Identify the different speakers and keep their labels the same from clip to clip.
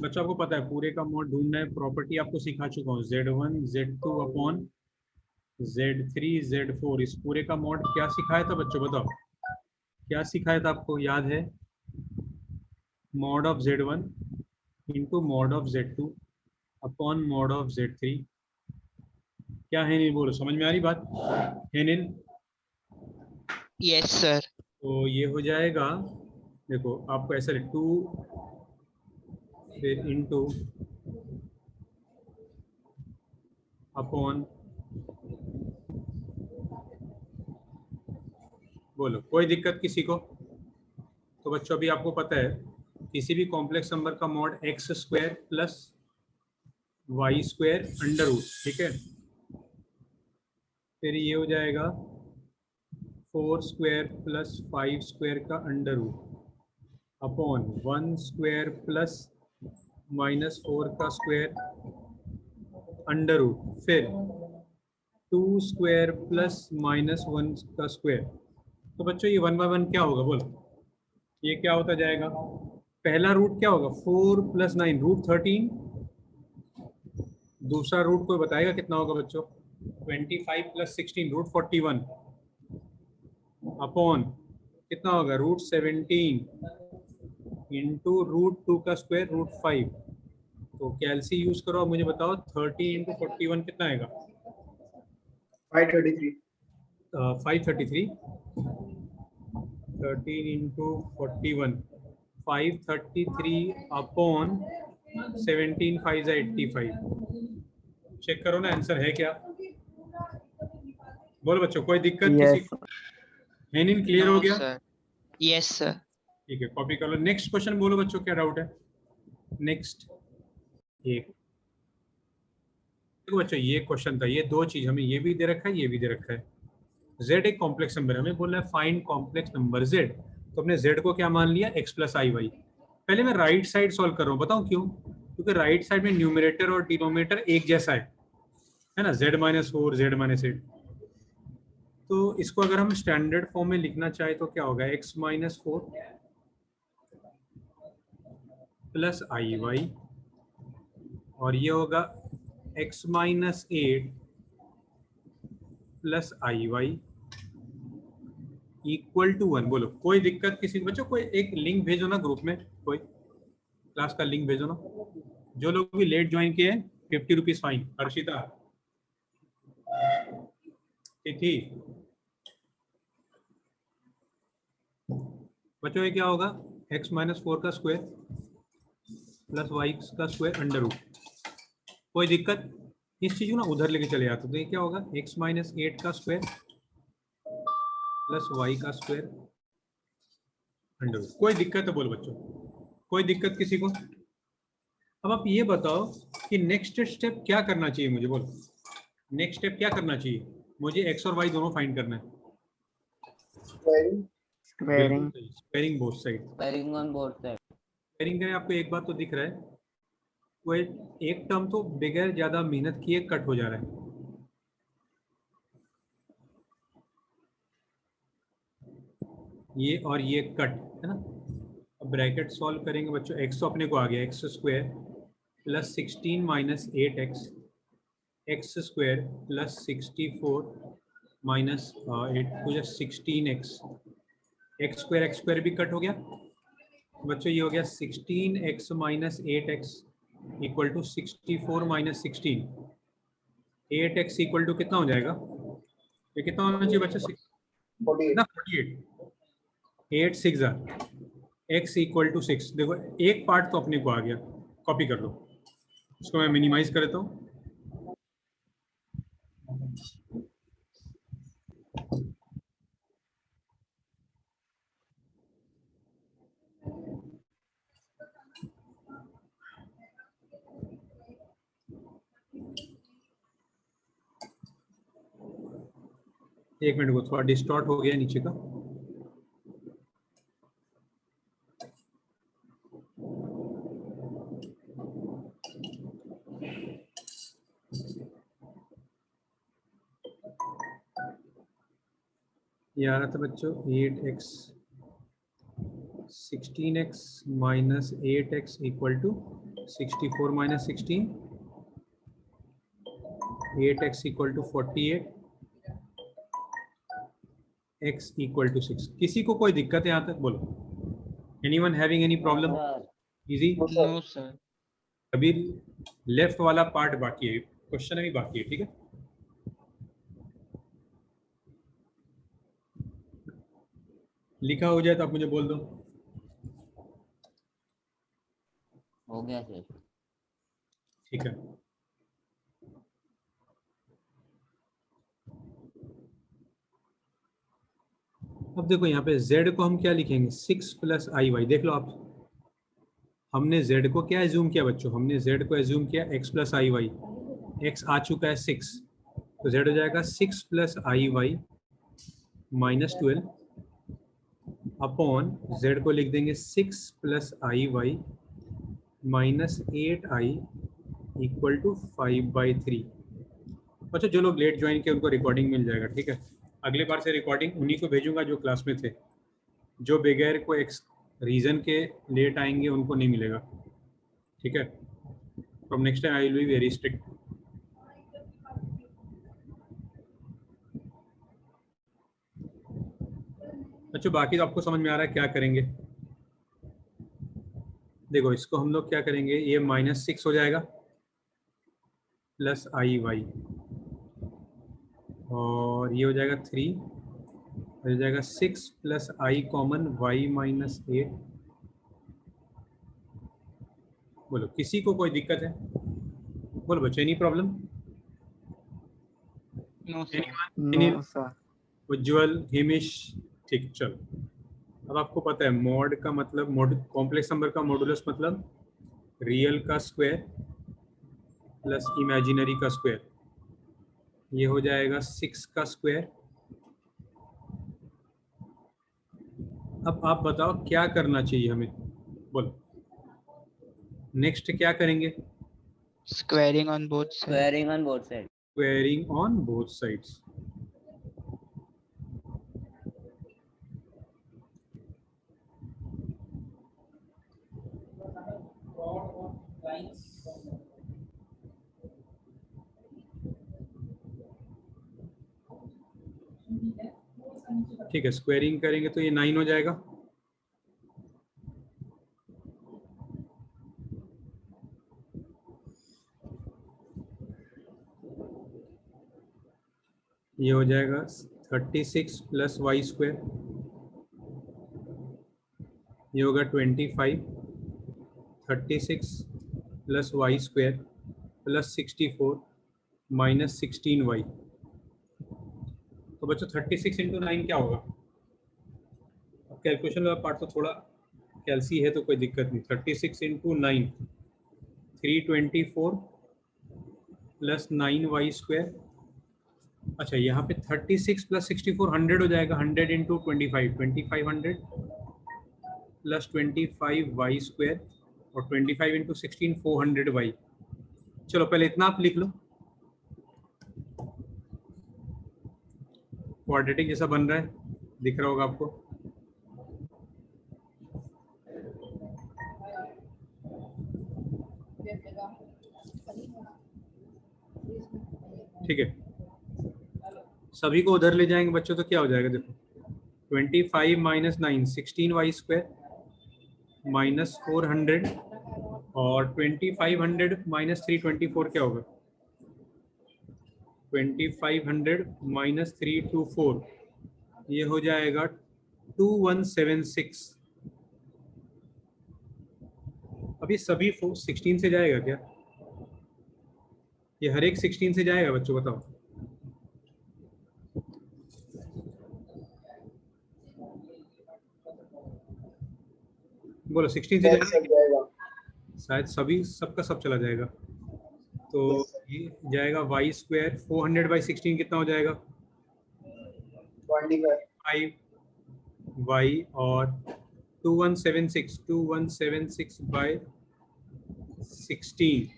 Speaker 1: बच्चों आपको पता है पूरे का मोड ढूंढना है, प्रॉपर्टी आपको सिखा चुका हूँ, Z1 Z2 upon Z3 Z4। इस पूरे का मोड क्या सिखाया था बच्चों, बताओ क्या सिखाया था आपको, याद है? Mod of Z1 into mod of Z2 upon mod of Z3। क्या है, नहीं बोलो, समझ में आ रही बात है नहीं?
Speaker 2: Yes sir.
Speaker 1: तो ये हो जाएगा, देखो आपको ऐसा 2 फिर इंटू अपॉन, बोलो कोई दिक्कत किसी को? तो बच्चों अभी आपको पता है किसी भी कॉम्प्लेक्स नंबर का mod x square plus y square under root, ठीक है। फिर ये हो जाएगा 4 स्क्वायर प्लस 5 स्क्वायर का under root upon 1 square plus minus 4 का स्क्वायर अंडर रूट, फिर 2 स्क्वायर प्लस माइनस 1 का स्क्वायर। तो बच्चों ये 1 बाय 1 क्या होगा, बोलो ये क्या होता जाएगा? पहला रूट क्या होगा, 4 प्लस 9 रूट 13। दूसरा रूट कोई बताएगा कितना होगा बच्चों? 25 प्लस 16 रूट 41 अपॉन कितना होगा, रूट 17 इंटू रूट 2 का स्क्वायर रूट 5। तो कैलसी यूज करो, अब मुझे बताओ 30 इंटू 41 कितना आएगा?
Speaker 3: 533।
Speaker 1: 533। 13 इंटू 41 533 अपॉन 17 5 85। चेक करो ना आंसर है क्या, बोलो बच्चों कोई दिक्कत किसी
Speaker 3: यस
Speaker 1: को? हेनिन क्लियर हो गया?
Speaker 2: सर। Yes sir.
Speaker 1: ठीक है, कॉपी कर लो। नेक्स्ट क्वेश्चन बोलो बच्चों क्या डाउट है? नेक्स्ट एक, देखो बच्चों ये क्वेश्चन था, ये दो चीज हमें ये भी दे रखा है, ये भी दे रखा है। z एक कॉम्प्लेक्स नंबर है, हमें बोल रहा है फाइंड कॉम्प्लेक्स नंबर z। तो हमने z को क्या मान लिया, x प्लस आई वाई। पहले मैं राइट साइड सॉल्व कर रहा हूँ, बताऊँ क्यों? क्योंकि राइट साइड में न्यूमरेटर और डिनोमिनेटर एक जैसा है ना, z माइनस 4 z माइनस 8। तो इसको अगर हम स्टैंडर्ड फॉर्म में लिखना चाहे तो क्या होगा, x minus 4 plus i y, और ये होगा x minus 8 plus i y equal to 1। बोलो कोई दिक्कत किसी बच्चों? कोई एक लिंक भेजो ना ग्रुप में, कोई क्लास का लिंक भेजो ना। जो लोग भी लेट ज्वाइन किए 50 रुपीज फाइन। हर्षिता, तिथि, बच्चों ये क्या होगा, x माइनस 4 का स्क्वायर प्लस वाई का स्क्वायर अंडर रूट। कोई दिक्कत? इस चीज को ना उधर लेके चले जाते, तो ये क्या होगा, x माइनस 8 का स्क्वायर प्लस वाई का स्क्वायर अंडर रूट। कोई दिक्कत है बोलो बच्चों, कोई दिक्कत किसी को? अब आप ये बताओ कि नेक्स्ट स्टेप क्या करना चाहिए मुझे, बोलो नेक्स्ट स्टेप क्या करना चाहिए मुझे? एक्स और वाई दोनों फाइंड करना है।
Speaker 3: स्क्वायरिंग।
Speaker 1: बिल्कुल सही, squaring both side.
Speaker 4: Pairing on both sides.
Speaker 1: Squaring करें, आपको एक बात तो दिख रहा है, वो एक टर्म तो बगैर ज्यादा मेहनत किए कट हो जा रहा है। ये और ये कट है ना। अब ब्रैकेट सॉल्व करेंगे बच्चों, एक्स तो अपने को आ गया, x square plus 16 minus 8x, x square plus 64 minus 8 हो जाए 16x, एक्स स्क्वायर भी कट हो गया बच्चों, ये हो गया 16x minus 8x equal to 64 minus 16। 8x equal to कितना हो जाएगा, ये कितना होना चाहिए बच्चों,
Speaker 3: 48।
Speaker 1: ना 48। 8 6 x इक्वल टू 6। देखो एक पार्ट तो अपने को आ गया, कॉपी कर लो, इसको मैं मिनिमाइज कर देता हूँ। एक मिनट को, थोड़ा डिस्टॉर्ट हो गया नीचे का। ये आ रहा था बच्चों 8x 16x minus 8x equal to 64 minus 16, 8x equal to 48, x equal to 6. किसी को कोई दिक्कत है यहाँ तक? बोलो. Anyone having any problem? Easy.
Speaker 2: No, sir.
Speaker 1: अभी लेफ्ट वाला पार्ट बाकी है, क्वेश्चन अभी बाकी है. ठीक है, लिखा हो जाए तो आप मुझे बोल दो.
Speaker 4: हो गया सर.
Speaker 1: ठीक है, अब देखो यहाँ पे z को हम क्या लिखेंगे? 6 प्लस आई वाई. देख लो आप, हमने z को क्या एज्यूम किया बच्चों? हमने z को एज्यूम किया x plus i y. x आ चुका है 6, तो z हो जाएगा 6 plus i y minus 12 upon z को लिख देंगे 6 plus i y minus 8i equal to 5/3. अच्छा, जो लोग लेट ज्वाइन किए उनको रिकॉर्डिंग मिल जाएगा. ठीक है, अगले बार से रिकॉर्डिंग उन्हीं को भेजूंगा जो क्लास में थे. जो बगैर कोई एक रीज़न के लेट आएंगे उनको नहीं मिलेगा. ठीक है, from next time I will be very strict. अच्छा, बाकी तो आपको समझ में आ रहा है क्या करेंगे? देखो, इसको हम लोग क्या करेंगे, ये -6 हो जाएगा प्लस आई वाई, और ये हो जाएगा 3, हो जाएगा 6 प्लस आई कॉमन वाई माइनस 8. बोलो, किसी को कोई दिक्कत है? बोलो बच्चे, any problem?
Speaker 2: No, sir.
Speaker 5: No, sir.
Speaker 1: उज्ज्वल, हिमिश? ठीक, चलो. अब आपको पता है मॉड का मतलब, कॉम्प्लेक्स नंबर का मॉडुलस मतलब रियल का स्क्वायर प्लस इमेजिनरी का स्क्वायर. ये हो जाएगा 6 का स्क्वायर. अब आप बताओ क्या करना चाहिए हमें? बोलो, नेक्स्ट क्या करेंगे?
Speaker 2: Squaring on both sides.
Speaker 4: Squaring on both sides.
Speaker 1: Squaring on both sides. ठीक है, स्क्वायरिंग करेंगे तो ये 9 हो जाएगा. ये हो जाएगा 36 प्लस वाई स्क्वायर. ये होगा 25. 36 plus y square plus 64 minus 16y. तो बच्चों 36 इंटू 9 क्या होगा? अब कैलकुलेशन वाला पार्ट तो थोड़ा कैलसी है तो कोई दिक्कत नहीं. 36 इंटू 9 324 प्लस 9y स्क्वायर. अच्छा, यहाँ पे 36 प्लस 64 100 हो जाएगा. 100 इंटू 25 2500 प्लस 25y स्क्वायर और 25 इंटू 16 400y. चलो पहले इतना आप लिख लो. क्वाड्रेटिक जैसा बन रहा है, दिख रहा होगा आपको. ठीक है, सभी को उधर ले जाएंगे बच्चों तो क्या हो जाएगा? देखो, 25 माइनस 9 16y स्क्वायर माइनस 400 और 2500 माइनस 324 क्या होगा? 2500 माइनस 324 ये हो जाएगा 2176. अभी सभी 16 से जाएगा क्या? ये हर एक 16 से जाएगा बच्चों, बताओ. बोलो 16 से जाएगा? शायद सभी, सबका सब चला जाएगा. तो ये जाएगा वाई स्क्वायर 400 बाई 16 कितना हो जाएगा? 25 वाई और 2176 बाई 16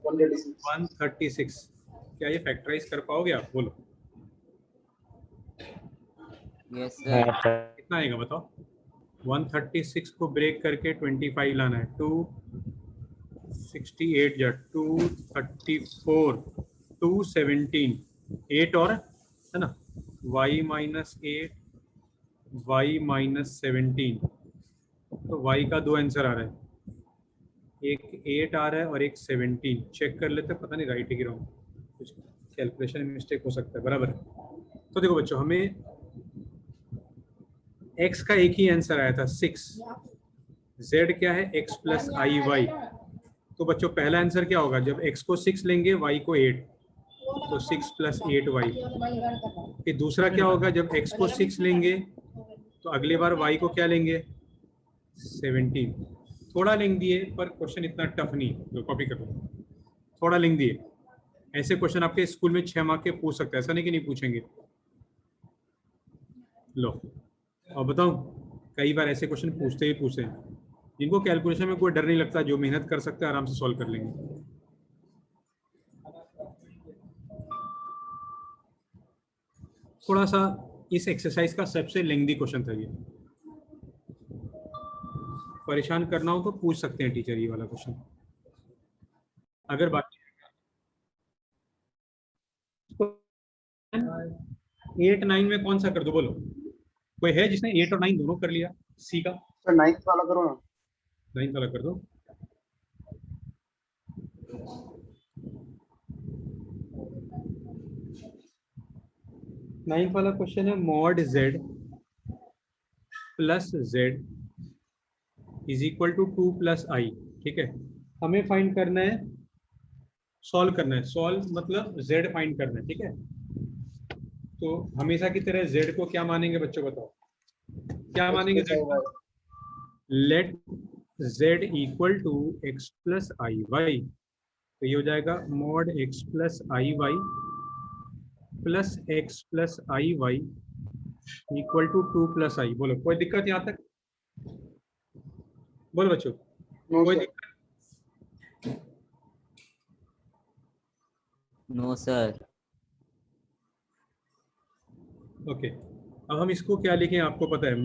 Speaker 1: 136. क्या ये फैक्टराइज कर पाओगे आप? बोलो.
Speaker 4: Yes, sir.
Speaker 1: कितना आएगा बताओ? 136 को ब्रेक करके 25 लाना है. 2 68 या 234 217 8 और है ना y माइनस 8 y माइनस 17। तो y का दो आंसर आ रहा है, एक 8 आ रहा है और एक 17। चेक कर लेते हैं, पता नहीं राइट है कि रॉन्ग, कुछ कैलकुलेशन में मिस्टेक हो सकता है। बराबर है। तो देखो बच्चों, हमें x का एक ही आंसर आया था 6, z क्या है x प्लस आई वाई। तो बच्चों पहला आंसर क्या होगा, जब x को 6 लेंगे y को 8, तो 6 प्लस 8y। फिर दूसरा क्या होगा, जब x को 6 लेंगे तो अगले बार y को क्या लेंगे 17। थोड़ा लिंक दिए पर क्वेश्चन इतना टफ नहीं, जो कॉपी कर लो, थोड़ा लिंक दिए। ऐसे क्वेश्चन आपके स्कूल में 6 मार्क के पूछ सकते हैं, ऐसा नहीं कि नहीं पूछेंगे। लो और बताओ, कई बार ऐसे क्वेश्चन पूछते ही पूछते हैं, जिनको कैलकुलेशन में कोई डर नहीं लगता, जो मेहनत कर सकते हैं आराम से सॉल्व कर लेंगे। थोड़ा सा इस एक्सरसाइज का सबसे लेंथी क्वेश्चन था ये, परेशान करना हो तो पूछ सकते हैं टीचर ये वाला क्वेश्चन। अगर बात 8 9 में कौन सा कर दो बोलो, कोई है जिसने 8 और 9 दोनों कर लिया सी का?
Speaker 3: सर 9th वाला करो ना।
Speaker 1: 9 वाला कर दो। नाइन्थ वाला क्वेश्चन है mod z plus z is equal to 2 plus i. ठीक है, हमें फाइंड करना है, सॉल्व करना है। सॉल्व मतलब z फाइंड करना है। ठीक है, तो हमेशा की तरह z को क्या मानेंगे बच्चों, बताओ क्या मानेंगे z को? Let z equal to x plus i y. तो ये हो जाएगा mod x plus i y plus x plus i y equal to 2 plus i. बोलो कोई दिक्कत यहाँ तक? बोलो बच्चों, कोई दिक्कत?
Speaker 4: No sir.
Speaker 1: ओके, अब हम इसको क्या लिखें आपको पता है,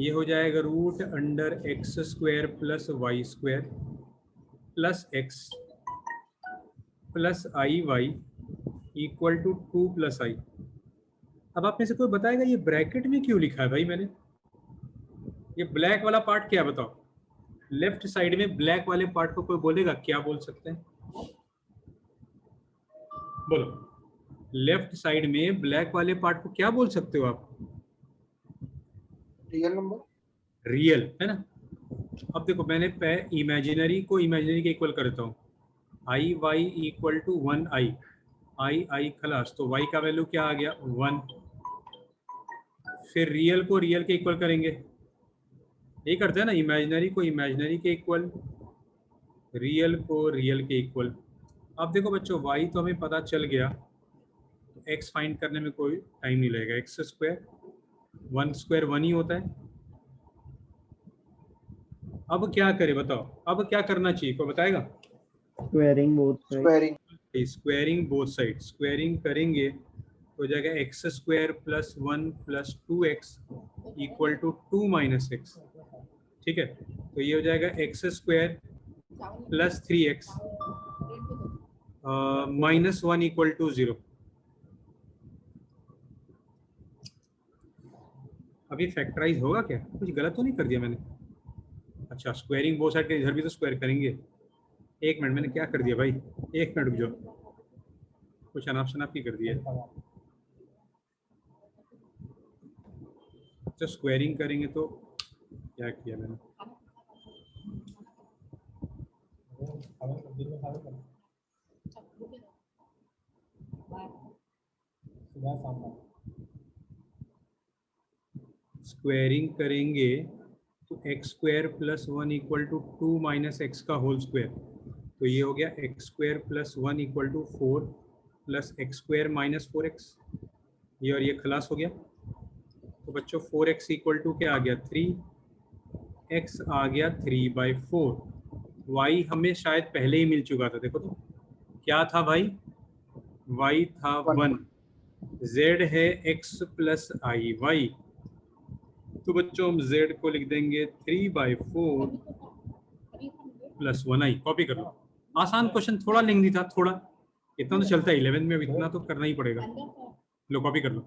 Speaker 1: ये हो जाएगा root under x square plus y square plus x plus i y equal to 2 plus i. अब आप में से कोई बताएगा ये ब्रैकेट में क्यों लिखा है भाई मैंने? ये ब्लैक वाला पार्ट क्या बताओ, लेफ्ट साइड में ब्लैक वाले पार्ट को कोई बोलेगा क्या बोल सकते हैं? बोलो, लेफ्ट साइड में ब्लैक वाले पार्ट को क्या बोल सकते हो आप?
Speaker 3: रियल नंबर,
Speaker 1: रियल है ना। अब देखो, मैंने इमेजिनरी को इमेजिनरी के इक्वल करता हूँ, आई वाई इक्वल टू 1 आई, आई आई खलास, तो वाई का वैल्यू क्या आ गया 1। फिर रियल को रियल के इक्वल करेंगे, यही करते हैं ना, इमेजिनरी को इमेजिनरी के इक्वल, रियल को रियल के इक्वल। अब देखो बच्चों, y तो हमें पता चल गया, तो x फाइंड करने में कोई टाइम नहीं लगेगा। एक्स स्क्वायर 1 स्क्वायर 1 ही होता है। अब क्या करें बताओ, अब क्या करना चाहिए, कोई बताएगा?
Speaker 2: Squaring both sides.
Speaker 3: Squaring,
Speaker 1: squaring both side, squaring करेंगे तो हो जाएगा x square plus 1 plus 2x equal to 2 minus x. ठीक है, तो ये हो जाएगा x square plus 3x minus 1 equal to 0। अभी फैक्टराइज होगा क्या? कुछ गलत तो नहीं कर दिया मैंने? अच्छा, स्क्वायरिंग बोथ साइड के इधर भी तो स्क्वायर करेंगे। एक मिनट, मैंने क्या कर दिया भाई, एक मिनट रुक जाओ, कुछ अनाप शनाप ही कर दिया। अच्छा, स्क्वायरिंग करेंगे तो क्या किया मैंने? स्क्वायरिंग करेंगे तो x square plus 1 equal to 2 minus x का होल स्क्वायर, तो ये हो गया x square plus 1 equal to 4 plus x square minus 4x, ये और ये खलास हो गया। तो बच्चों 4x इक्वल टू क्या आ गया 3, x आ गया 3/4। y हमें शायद पहले ही मिल चुका था, देखो तो क्या था भाई, y था 1, z है x प्लस आई वाई। तो बच्चों हम z को लिख देंगे 3/4 प्लस 1i कॉपी कर लो। आसान क्वेश्चन, थोड़ा लेंदी था, थोड़ा इतना तो चलता है 11th में, अब इतना तो करना ही पड़ेगा। लो कॉपी कर लो।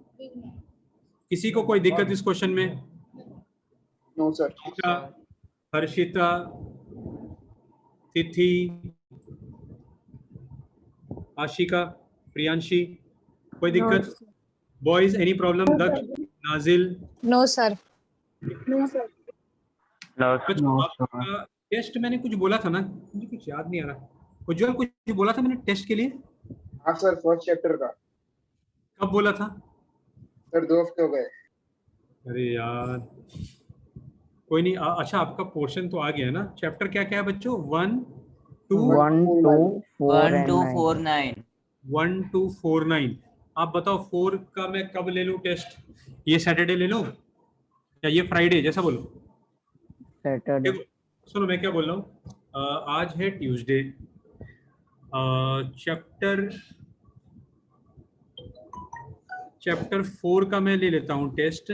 Speaker 1: किसी को कोई दिक्कत इस क्वेश्चन में?
Speaker 3: No sir.
Speaker 1: हर्षिता, हर्षिता, तिथि, आशिका, प्रियांशी, कोई दिक्कत? Boys any problem? Daksh, Nazil?
Speaker 5: No sir.
Speaker 2: No, sir.
Speaker 1: आपका टेस्ट मैंने कुछ बोला था ना, मुझे कुछ याद नहीं आ रहा। उज्जवल कुछ बोला था मैंने टेस्ट के लिए?
Speaker 3: हाँ सर, फर्स्ट चैप्टर का।
Speaker 1: कब बोला था?
Speaker 3: सर 2 हफ्ते हो गए।
Speaker 1: अरे यार कोई नहीं। अच्छा आपका पोर्शन तो आ गया है ना? चैप्टर क्या क्या है बच्चों? 1 2
Speaker 2: 1, 2, 4
Speaker 4: 1
Speaker 2: and
Speaker 4: 2
Speaker 2: 9.
Speaker 4: 4 9
Speaker 1: 1 2 4 9। आप बताओ 4 का मैं कब ले लूं टेस्ट? ये सैटरडे ले लूं या ये फ्राइडे? जैसा बोलो।
Speaker 2: Saturday.
Speaker 1: देखो सुनो मैं क्या बोल रहा हूँ। आज है ट्यूसडे। चैप्टर 4 का मैं ले लेता हूँ टेस्ट।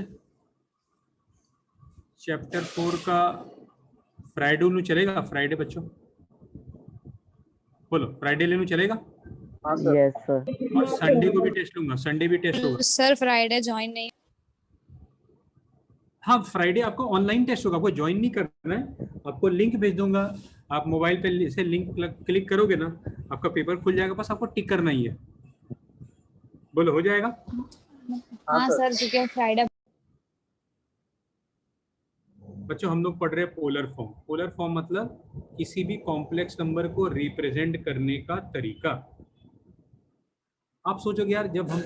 Speaker 1: चैप्टर 4 का फ्राइडे लूँ चलेगा? फ्राइडे बच्चों बोलो, फ्राइडे ले लूँ चलेगा?
Speaker 3: हाँ सर।
Speaker 2: Yes, sir.
Speaker 1: और संडे को भी टेस्ट लूंगा, संडे भी टेस्ट होगा।
Speaker 5: सर फ्राइडे ज्वाइन नहीं।
Speaker 1: हाँ फ्राइडे आपको ऑनलाइन टेस्ट होगा, आपको ज्वाइन नहीं करना है। आपको लिंक भेज दूंगा, आप मोबाइल पे से लिंक क्लिक करोगे ना, आपका पेपर खुल जाएगा, बस आपको टिक करना ही है। बोलो हो जाएगा?
Speaker 5: हाँ सर, क्योंकि फ्राइडे।
Speaker 1: बच्चों हम लोग पढ़ रहे हैं पोलर फॉर्म। पोलर फॉर्म मतलब किसी भी कॉम्प्लेक्स नंबर को रिप्रेजेंट करने का तरीका। आप सोचोगे यार जब हम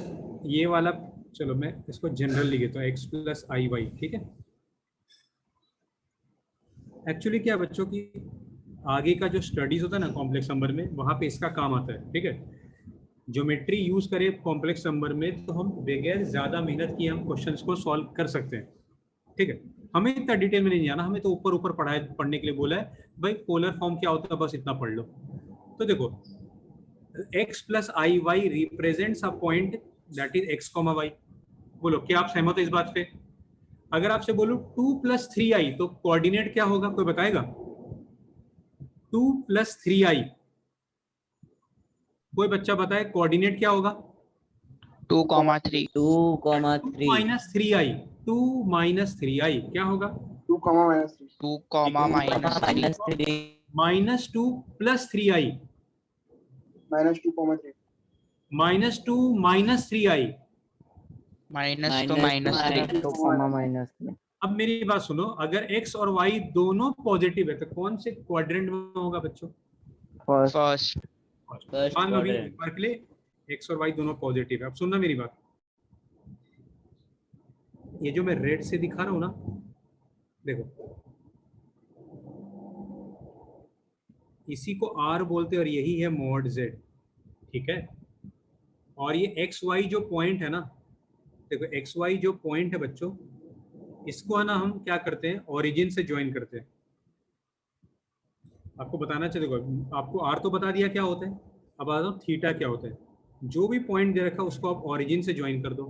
Speaker 1: ये वाला, चलो मैं इसको जनरल लिख देता हूँ, x प्लस आई वाई, ठीक है। एक्चुअली क्या बच्चों की आगे का जो स्टडीज होता है ना कॉम्प्लेक्स नंबर में, वहाँ पे इसका काम आता है, ठीक है। ज्योमेट्री यूज करें कॉम्प्लेक्स नंबर में तो हम बगैर ज़्यादा मेहनत किए हम क्वेश्चंस को सॉल्व कर सकते हैं, ठीक है। हमें इतना डिटेल में नहीं जाना, हमें तो ऊपर ऊपर पढ़ने के लिए बोला है भाई पोलर फॉर्म क्या होता है बस इतना पढ़ लो। तो देखो x plus i y represents a point that is x comma y. बोलो क्या आप सहमत हो इस बात पे? अगर आपसे बोलूं 2 प्लस 3i तो कोऑर्डिनेट क्या होगा, कोई बताएगा? 2 प्लस 3i, कोई बच्चा बताए कोऑर्डिनेट क्या होगा?
Speaker 3: 2,3।
Speaker 4: 2 3
Speaker 1: माइनस 3i। 2 माइनस 3i क्या होगा?
Speaker 3: 2, -3।
Speaker 6: 2, -3
Speaker 1: minus 2 plus 3i
Speaker 3: -2, 3।
Speaker 1: Minus 2 minus 3i।
Speaker 6: -2 -3
Speaker 2: 2, minus 3.
Speaker 1: अब मेरी बात सुनो, अगर x और y दोनों पॉजिटिव है तो कौन से क्वाड्रेंट में होगा बच्चों?
Speaker 2: First.
Speaker 6: फर्स्ट
Speaker 4: First
Speaker 1: मान लो अभी
Speaker 4: quadrant.
Speaker 1: एक बार के लिए x और y दोनों पॉजिटिव है। अब सुनना मेरी बात, ये जो मैं रेड से दिखा रहा हूं ना, देखो इसी को r बोलते हैं और यही है मॉड z, ठीक है। और ये एक्स वाई जो पॉइंट है ना, देखो एक्स वाई जो पॉइंट है बच्चों, इसको है ना हम क्या करते हैं, ओरिजिन से ज्वाइन करते हैं। आपको बताना चाहिए, देखो आपको आर तो बता दिया क्या होता है, अब आ जाओ थीटा क्या होता है। जो भी पॉइंट दे रखा है उसको आप ओरिजिन से ज्वाइन कर दो।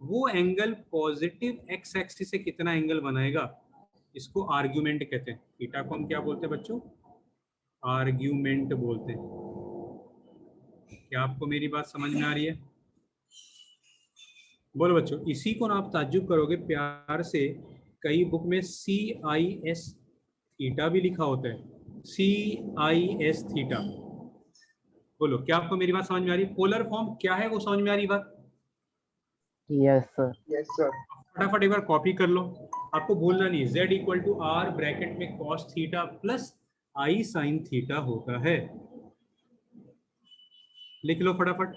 Speaker 1: वो एंगल पॉजिटिव एक्स एक्सिस से कितना एंगल बनाएगा, इसको आर्ग्यूमेंट कहते हैं। थीटा को हम क्या बोलते हैं बच्चों? आर्ग्यूमेंट बोलते हैं। क्या आपको मेरी बात समझ में आ रही है? बोलो बच्चों, इसी को ना आप ताज्जुब करोगे प्यार से, कई बुक में CIS थीटा भी लिखा होता है, CIS थीटा। बोलो क्या आपको मेरी बात समझ में आ रही है? पोलर फॉर्म क्या है वो समझ में आ रही बात?
Speaker 2: Yes, sir.
Speaker 3: Yes sir.
Speaker 1: फटाफट एक बार कॉपी कर लो। आपको बोलना नहीं, z equal to r bracket में cos theta plus i sine theta होता है। लिख लो फटाफट।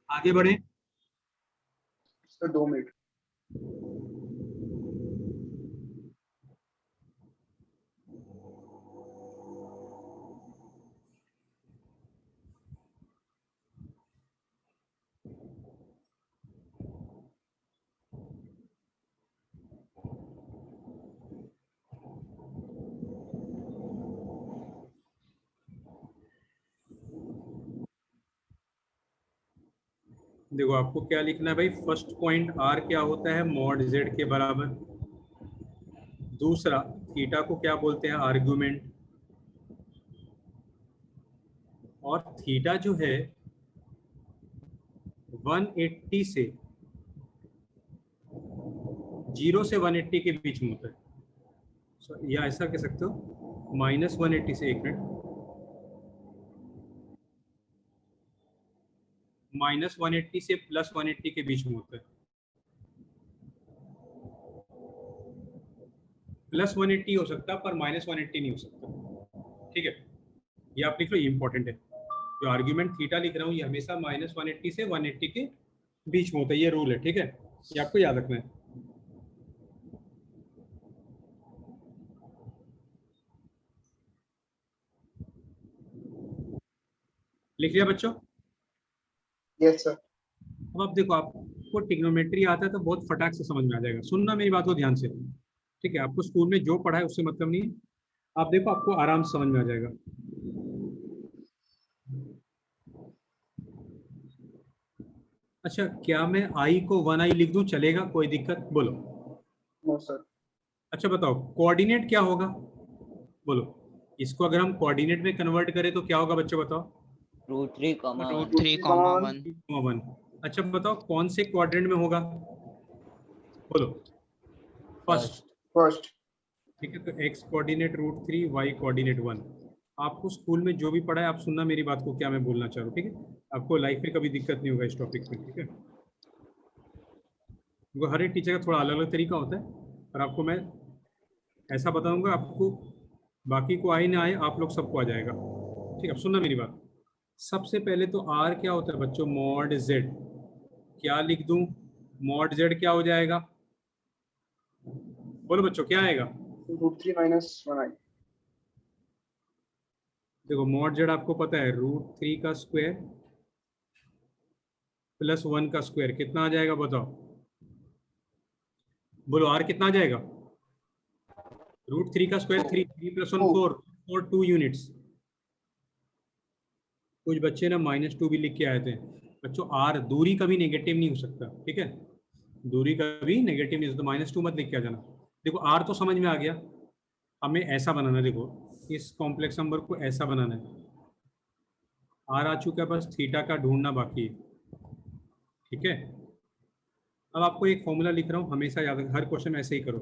Speaker 1: आगे बढ़े।
Speaker 3: Sir 2 minute.
Speaker 1: देखो आपको क्या लिखना है भाई, फर्स्ट पॉइंट आर क्या होता है, मॉड जेड के बराबर। दूसरा थीटा को क्या बोलते हैं, आर्गुमेंट। और थीटा जो है 180 से 0 से 180 के बीच में होता है। या ऐसा कह सकते हो -180 से, एक मिनट, -180 से +180 के बीच में होता है। +180 हो सकता है पर -180 नहीं हो सकता। ठीक है, ये आप लिख लो, ये इंपॉर्टेंट है। जो आर्ग्यूमेंट थीटा लिख रहा हूँ ये हमेशा -180 से 180 के बीच में होता है, ये रूल है। ठीक है, ये आपको याद रखना है। लिख लिया बच्चों?
Speaker 3: Yes sir.
Speaker 1: अब आप देखो, आपको ट्रिग्नोमेट्री आता है तो बहुत फटाक से समझ में आ जाएगा। सुनना मेरी बात को ध्यान से, ठीक है? आपको स्कूल में जो पढ़ा है उससे मतलब नहीं है। आप देखो, आपको आराम से समझ में आ जाएगा। अच्छा, क्या मैं आई को 1i लिख दूं, चलेगा? कोई दिक्कत? बोलो।
Speaker 3: No sir.
Speaker 1: अच्छा बताओ, कोऑर्डिनेट क्या होगा? बोलो, इसको अगर हम कोऑर्डिनेट में कन्वर्ट करें तो क्या होगा बच्चों, बताओ?
Speaker 4: √3,
Speaker 6: √3,
Speaker 3: 1.
Speaker 1: 1। अच्छा बताओ, कौन से क्वाड्रेंट में होगा? बोलो। फर्स्ट।
Speaker 3: फर्स्ट।
Speaker 1: ठीक है, तो x कोऑर्डिनेट √3, y कोऑर्डिनेट 1। आपको स्कूल में जो भी पढ़ा है, आप सुनना मेरी बात को, क्या मैं बोलना चाह रहा हूँ। ठीक है, आपको लाइफ में कभी दिक्कत नहीं होगा इस टॉपिक में। ठीक है, वो हर एक टीचर का थोड़ा अलग अलग तरीका होता है, पर आपको मैं ऐसा बताऊंगा, आपको बाकी को आए ना आए, आप लोग सबको आ जाएगा। ठीक है, अब सुनना मेरी बात। सबसे पहले तो r क्या होता है बच्चों, मॉड z। क्या लिख दूं? मॉड z क्या हो जाएगा? बोलो बच्चों, क्या आएगा?
Speaker 3: √3 - 1i.
Speaker 1: देखो, मॉड z आपको पता है, √3 का स्क्वायर प्लस 1 का स्क्वायर, कितना आ जाएगा बताओ? बोलो, r कितना आ जाएगा? √3 का स्क्वायर 3, 3 + 1 4, 4 2 यूनिट्स। कुछ बच्चे ना -2 भी लिख के आए थे। बच्चों, r दूरी कभी नेगेटिव नहीं हो सकता। ठीक है, दूरी कभी नेगेटिव नहीं हो सकता, -2 मत लिख के आ जाना। देखो, r तो समझ में आ गया, हमें ऐसा बनाना है। देखो, इस कॉम्प्लेक्स नंबर को ऐसा बनाना है। r आ चुका है, बस थीटा का ढूंढना बाकी है। ठीक है, अब आपको एक फॉर्मूला लिख रहा हूँ, हमेशा याद रखना, हर क्वेश्चन में ऐसे ही करो।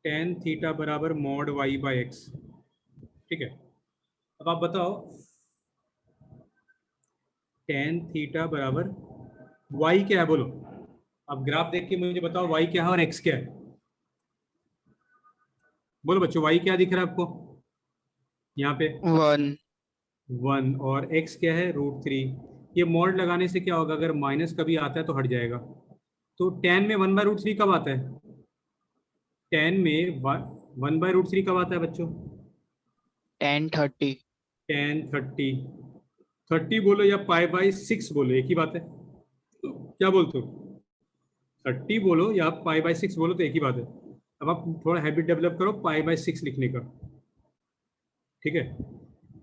Speaker 1: tan थीटा बराबर मॉड y/x। ठीक है, अब आप बताओ, tan थीटा बराबर y क्या है? बोलो। अब ग्राफ देख के मुझे बताओ y क्या है और x क्या है। बोलो बच्चों, y क्या दिख रहा है आपको यहाँ पे?
Speaker 6: 1,
Speaker 1: 1। और x क्या है? √3। ये मॉड लगाने से क्या होगा, अगर माइनस कभी आता है तो हट जाएगा। तो tan में 1/√3 कब आता है? tan में 1/√3 कब आता है बच्चों?
Speaker 6: 10, 30,
Speaker 1: tan 30 बोलो या π/6 बोलो, एक ही बात है। तो क्या बोलते हो, 30 बोलो या π/6 बोलो, तो एक ही बात है। अब आप थोड़ा हैबिट डेवलप करो π/6 लिखने का। ठीक है,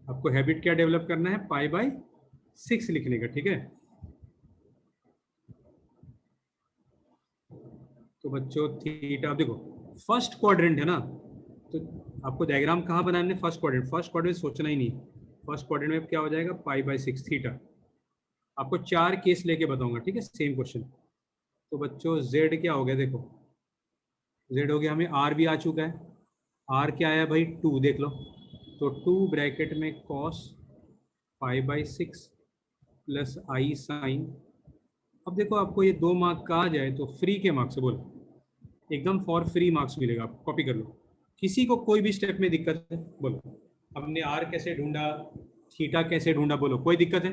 Speaker 1: आपको हैबिट क्या डेवलप करना है, π/6 लिखने का। ठीक है, तो बच्चों थीटा, देखो फर्स्ट क्वाड्रेंट है ना, तो आपको डायग्राम कहाँ बनाने? First quadrant. फर्स्ट क्वाड्रेंट सोचना ही नहीं, फर्स्ट क्वाड्रेंट में क्या हो जाएगा, π/6 थीटा। आपको 4 केस लेके बताऊंगा। ठीक है, सेम क्वेश्चन। तो बच्चों z क्या हो गया? देखो, z हो गया, हमें r भी आ चुका है। r क्या आया भाई? 2। देख लो, तो 2 ब्रैकेट में cos π/6 प्लस i साइन। अब देखो, आपको ये 2 मार्क का आ जाए तो फ्री के मार्क्स से, बोलो एकदम फॉर फ्री मार्क्स मिलेगा, आप कॉपी कर लो। किसी को कोई भी स्टेप में दिक्कत है? बोलो, हमने r कैसे ढूंढा, थीटा कैसे ढूंढा, बोलो कोई दिक्कत है?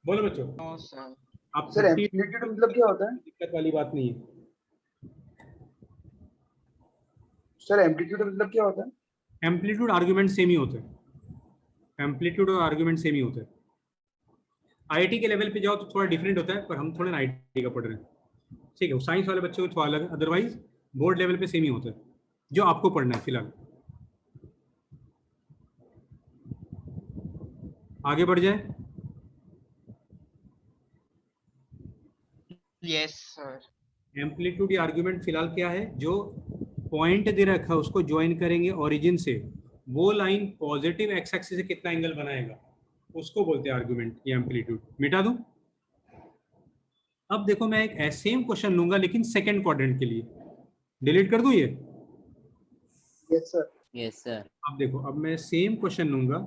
Speaker 1: बोलो बच्चों।
Speaker 6: No sir.
Speaker 1: आप
Speaker 3: सर एम्पलीट्यूड मतलब क्या होता है?
Speaker 1: दिक्कत वाली बात नहीं है।
Speaker 3: सर एम्पलीट्यूड मतलब क्या होता है?
Speaker 1: एम्पलीट्यूड आर्गुमेंट सेम ही होते हैं, एम्पलीट्यूड और आर्गुमेंट सेम ही होते हैं। आईआईटी के लेवल पे जाओ तो थोड़ा डिफरेंट होता है, पर हम थोड़ा आईआईटी का पढ़ रहे हैं। ठीक है, साइंस वाले बच्चों को थोड़ा अलग, अदरवाइज बोर्ड लेवल पे सेम ही होता है जो आपको पढ़ना है फिलहाल। आगे बढ़ जाए।
Speaker 6: Yes, sir.
Speaker 1: एम्पलीट्यूड या आर्ग्यूमेंट फिलहाल क्या है, जो पॉइंट दे रखा है उसको ज्वाइन करेंगे ओरिजिन से, वो लाइन पॉजिटिव एक्स एक्सिस से कितना एंगल बनाएगा उसको बोलते हैं आर्ग्यूमेंट या एम्पलीट्यूड। मिटा दूं? अब देखो मैं एक सेम क्वेश्चन लूंगा लेकिन सेकंड क्वाड्रेंट के लिए, डिलीट कर दूं ये?
Speaker 3: Yes sir.
Speaker 4: Yes, sir.
Speaker 1: अब देखो, अब मैं सेम क्वेश्चन लूंगा,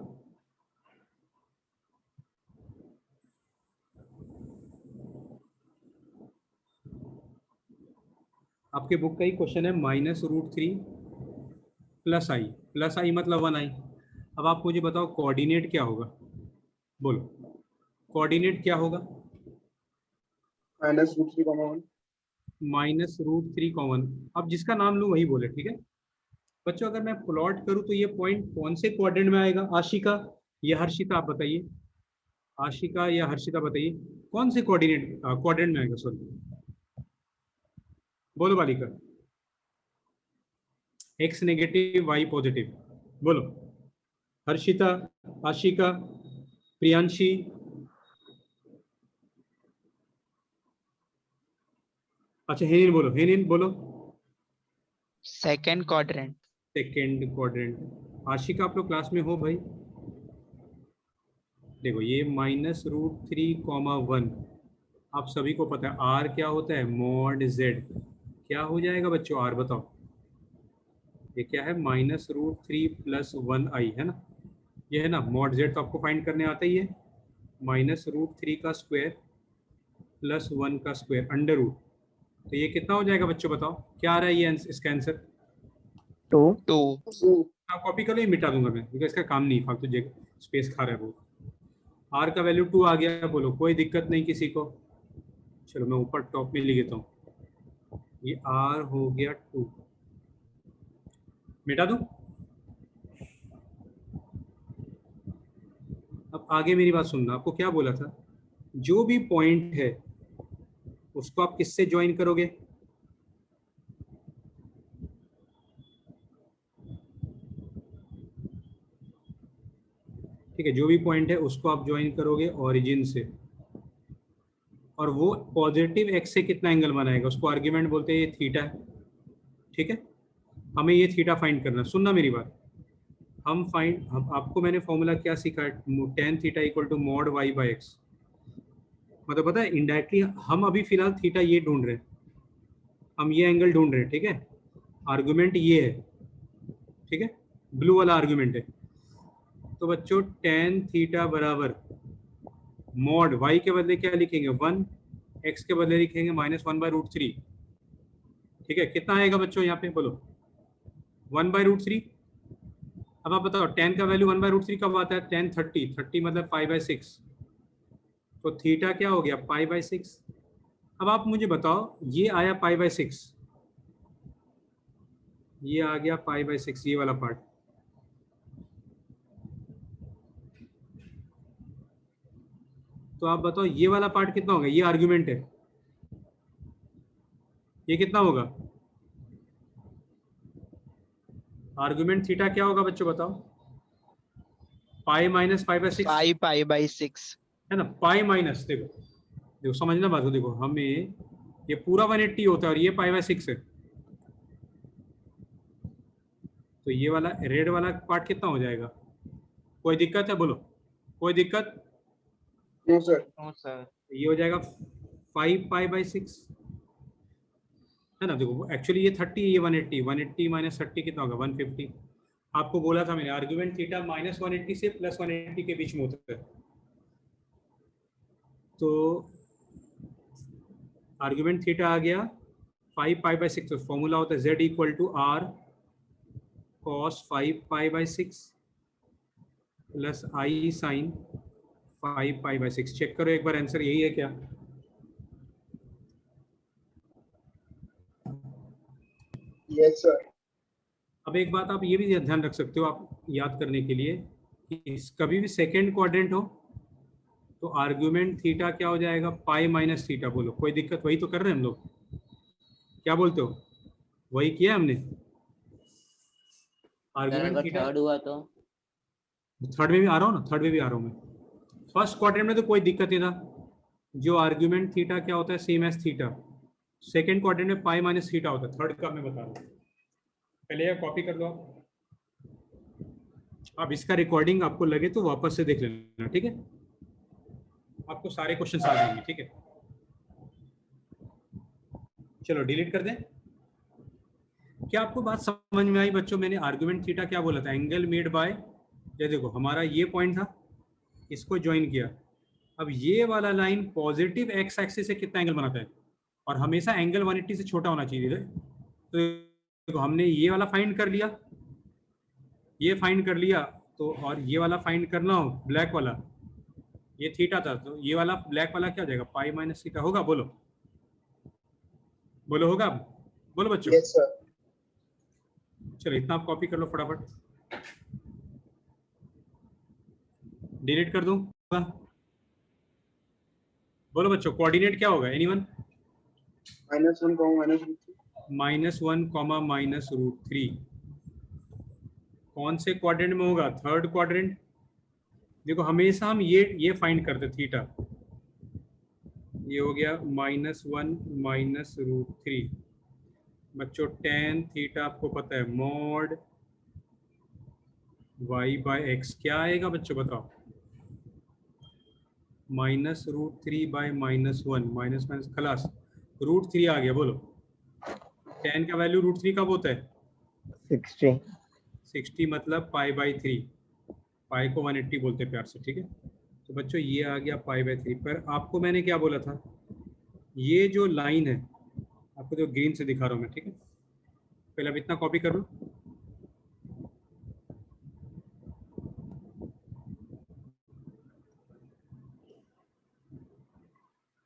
Speaker 1: आपके बुक का ही क्वेश्चन है, -√3 प्लस आई मतलब 1i। अब आप मुझे बताओ कोऑर्डिनेट क्या होगा, बोलो कोऑर्डिनेट क्या होगा?
Speaker 3: -√3,
Speaker 1: -√3 कॉमन। अब जिसका नाम लूँ वही बोले, ठीक है बच्चों। अगर मैं प्लॉट करूँ तो ये पॉइंट कौन से क्वाड्रेंट में आएगा? आशिका या हर्षिता, आप बताइए। आशिका या हर्षिता बताइए कौन से क्वाड्रेंट में आएगा, सॉरी बोलो बालिका। एक्स नेगेटिव वाई पॉजिटिव, बोलो। हर्षिता, आशिका, प्रियांशी, अच्छा हेनिन बोलो, हेनिन बोलो।
Speaker 6: Second quadrant.
Speaker 1: Second quadrant. Ashika आप लोग क्लास में हो भाई? देखो ये -√3, 1 आप सभी को पता है आर क्या होता है, मॉड जेड। क्या हो जाएगा बच्चों आर, बताओ? ये क्या है, -√3 + 1i है ना, ये है ना मॉड जेड, तो आपको फाइंड करने आता ही है। -√3 का स्क्वायर + 1 का स्क्वायर अंडर रूट, तो ये कितना हो जाएगा बच्चों, बताओ क्या आ रहा है ये इसका आंसर?
Speaker 2: 2
Speaker 6: 2.
Speaker 1: आप कॉपी कर लो, ये मिटा दूंगा मैं क्योंकि इसका काम नहीं, फालतू स्पेस खा रहा है वो। आर का वैल्यू 2 आ गया, बोलो कोई दिक्कत नहीं किसी को? चलो मैं ऊपर टॉप में लिख देता हूँ, ये आर हो गया 2, मिटा दूं? अब आगे मेरी बात सुनना, आपको क्या बोला था, जो भी पॉइंट है उसको आप किससे ज्वाइन करोगे? ठीक है, जो भी पॉइंट है उसको आप ज्वाइन करोगे ओरिजिन से, और वो पॉजिटिव एक्स से कितना एंगल बनाएगा उसको आर्ग्यूमेंट बोलते हैं, ये थीटा है। ठीक है, हमें ये थीटा फाइंड करना, सुनना मेरी बात। हम आपको मैंने फॉर्मूला क्या सीखा है, tan थीटा = mod y/x। मतलब पता है इनडायरेक्टली हम अभी फिलहाल थीटा ये ढूंढ रहे हैं, हम ये एंगल ढूंढ रहे हैं, ठीक है। आर्गुमेंट ये है, ठीक है, ब्लू वाला आर्गुमेंट है। तो बच्चों tan थीटा बराबर मॉड y के बदले क्या लिखेंगे 1, x के बदले लिखेंगे -1/√3। ठीक है, कितना आएगा बच्चों यहाँ पे, बोलो 1/√3। अब आप बताओ tan का वैल्यू 1/√3 कब आता है, tan 30 मतलब 5/6, तो थीटा क्या हो गया π/6। अब आप मुझे बताओ ये आया π/6, ये आ गया π/6, ये वाला पार्ट। तो आप बताओ ये वाला पार्ट कितना होगा, ये आर्गुमेंट है, ये कितना होगा आर्गुमेंट थीटा क्या होगा बच्चों बताओ? Pi minus 5/6
Speaker 6: 5π/6.
Speaker 1: है ना, पाई माइनस, देखो देखो समझना बात को, देखो हमें ये पूरा 180 होता है और ये π/6 है, तो ये वाला रेड वाला पार्ट कितना हो जाएगा? कोई दिक्कत है, बोलो कोई दिक्कत?
Speaker 3: No sir.
Speaker 6: No, sir.
Speaker 1: ये हो जाएगा 5π/6 है ना। देखो एक्चुअली ये 30, ये 180 माइनस 30 कितना होगा 150। आपको बोला था मैंने आर्ग्यूमेंट थीटा -180 से +180 के बीच में होता है। तो आर्ग्यूमेंट थीटा आ गया 5π/6, तो फॉर्मूला होता है z = r cos 5π/6 plus i sin 5π/6। Check करो एक बार आंसर यही है क्या?
Speaker 3: Yes sir.
Speaker 1: अब एक बात आप ये भी ध्यान रख सकते हो आप याद करने के लिए कि कभी भी सेकेंड क्वाड्रेंट हो तो आर्ग्यूमेंट थीटा क्या हो जाएगा π-θ। बोलो कोई दिक्कत? वही तो कर रहे हैं हम लोग, क्या बोलते हो? वही किया हमने
Speaker 4: सर
Speaker 1: आर्ग्यूमेंट
Speaker 4: अगर
Speaker 1: थीटा।
Speaker 4: थर्ड हुआ तो?
Speaker 1: थर्ड में भी आ रहा हूँ ना, थर्ड में भी आ रहा हूँ मैं। फर्स्ट क्वाड्रेंट में तो कोई दिक्कत नहीं था, जो आर्ग्यूमेंट थीटा क्या होता है, same as theta. Second quadrant में पाई माइनस थीटा होता है, थर्ड का मैं बता रहा हूँ। पहले यह कॉपी कर लो आप। अब इसका रिकॉर्डिंग आपको लगे तो वापस से देख लेना, ठीक है? आपको सारे क्वेश्चन आ जाएंगे, ठीक है? चलो डिलीट कर दें। क्या आपको बात समझ में आई बच्चों? मैंने आर्गुमेंट थीटा क्या बोला था, एंगल मेड बाय, ये देखो हमारा ये पॉइंट था, इसको ज्वाइन किया। अब ये वाला लाइन पॉजिटिव एक्स एक्सिस से कितना एंगल बनाता है, और हमेशा एंगल 180 से छोटा होना चाहिए। तो देखो हमने ये वाला फाइंड कर लिया, ये फाइंड कर लिया, तो और ये वाला फाइंड करना हो, ब्लैक वाला, ये थीटा था, तो ये वाला ब्लैक वाला क्या हो जाएगा, पाई माइनस थीटा होगा। बोलो बोलो, होगा? बोलो बच्चों।
Speaker 3: Yes, sir.
Speaker 1: चलो इतना आप कॉपी कर लो फटाफट, डिलीट कर दूं? बोलो बच्चों, कोऑर्डिनेट क्या होगा, एनीवन?
Speaker 3: -1, -3.
Speaker 1: -1, -√3। कौन से क्वाड्रेंट में होगा? Third quadrant. देखो हमेशा हम ये फाइंड करते थीटा, ये हो गया -1 -√3। बच्चों tan थीटा आपको पता है, मॉड y/x क्या आएगा बच्चों, बताओ? -√3/-1, माइनस माइनस खलास, √3 आ गया। बोलो tan का वैल्यू √3 कब होता है?
Speaker 2: 60.
Speaker 1: 60 मतलब π/3, पाई को 180 बोलते हैं प्यार से, ठीक है? तो बच्चों ये आ गया π/3। पर आपको मैंने क्या बोला था, ये जो लाइन है, आपको तो ग्रीन से दिखा रहा हूँ मैं, ठीक है? पहले अब इतना कॉपी कर लो।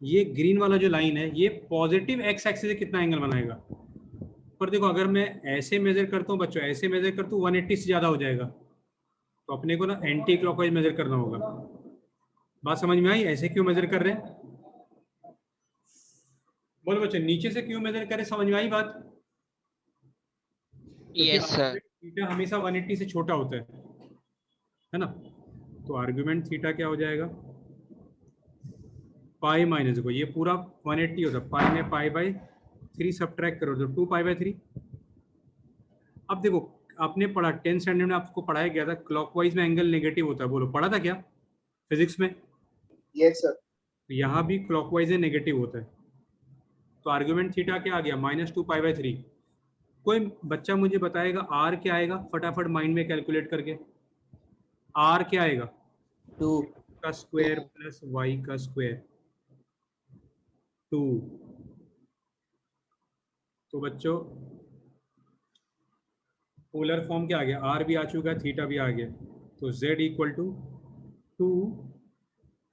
Speaker 1: ये ग्रीन वाला जो लाइन है, ये पॉजिटिव एक्स एक्सिस से कितना एंगल बनाएगा। पर देखो अगर मैं ऐसे मेजर करता हूँ बच्चों, ऐसे मेजर करता हूँ 180 से ज्यादा हो जाएगा, तो अपने को ना एंटी क्लॉकवाइज मेजर करना होगा। बात समझ में आई? ऐसे क्यों मेजर कर रहे हैं? बोलो बच्चों, नीचे से क्यों मेजर करें, समझ में आई बात?
Speaker 6: Yes, sir.
Speaker 1: थीटा हमेशा 180 से छोटा होता है ना? तो आर्गुमेंट थीटा क्या हो जाएगा, पाई माइनस, देखो ये पूरा 180 होता है, पाई में π/3 सब्ट्रैक्ट करो तो 2π/3। अब देखो आपने पढ़ा 10th स्टैंडर्ड में, आपको पढ़ाया गया था क्लॉकवाइज में एंगल नेगेटिव होता है। बोलो पढ़ा था क्या फिजिक्स में?
Speaker 3: Yes, sir.
Speaker 1: तो यहाँ भी क्लॉकवाइज में नेगेटिव होता है। तो आर्गुमेंट थीटा क्या आ गया, -2π/3। कोई बच्चा मुझे बताएगा आर क्या आएगा, फटाफट माइंड में कैलकुलेट करके। आर क्या आएगा?
Speaker 4: 2
Speaker 1: का स्क्वायर प्लस वाई का स्क्वायर, 2। तो बच्चों पोलर फॉर्म क्या आ गया, आर भी आ चुका है, थीटा भी आ गया। तो z = 2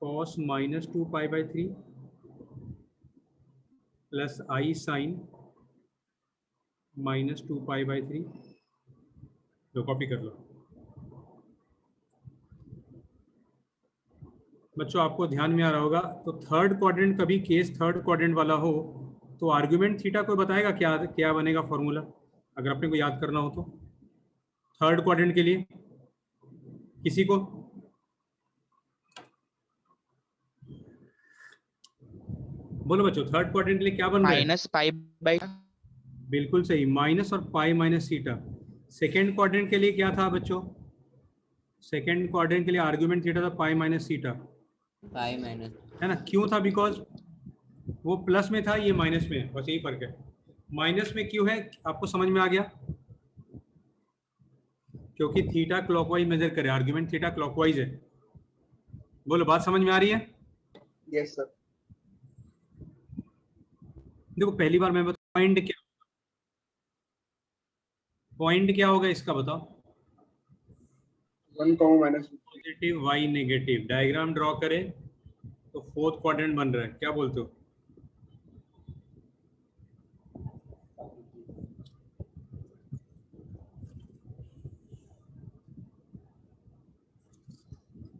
Speaker 1: cos -2π/3 plus i sin -2π/3। तो कॉपी कर लो बच्चों, आपको ध्यान में आ रहा होगा। तो थर्ड क्वाड्रेंट, कभी केस थर्ड क्वाड्रेंट वाला हो तो आर्गुमेंट थीटा कोई बताएगा क्या क्या बनेगा फॉर्मूला, अगर अपने को याद करना हो तो थर्ड क्वाड्रेंट के लिए किसी को? बोलो बच्चों, थर्ड क्वाड्रेंट के लिए क्या बन रहा है?
Speaker 6: -π/,
Speaker 1: बिल्कुल सही, माइनस और pi minus theta. Second quadrant के लिए क्या था बच्चों? सेकेंड क्वाड्रेंट के लिए आर्गुमेंट थीटा था pi minus theta,
Speaker 4: pi minus,
Speaker 1: है ना? क्यों था? बिकॉज वो प्लस में था, ये माइनस में है, बस यही फर्क है। माइनस में क्यों है, आपको समझ में आ गया? क्योंकि थीटा क्लॉकवाइज मेजर करे, आर्गुमेंट थीटा क्लॉकवाइज है। बोलो बात समझ में आ रही है?
Speaker 3: Yes, sir.
Speaker 1: देखो पहली बार मैं बताऊं, पॉइंट क्या होगा इसका बताओ?
Speaker 3: 1, -2.
Speaker 1: Positive y negative. Diagram draw करें तो फोर्थ क्वाड्रेंट बन रहा है, क्या बोलते हो?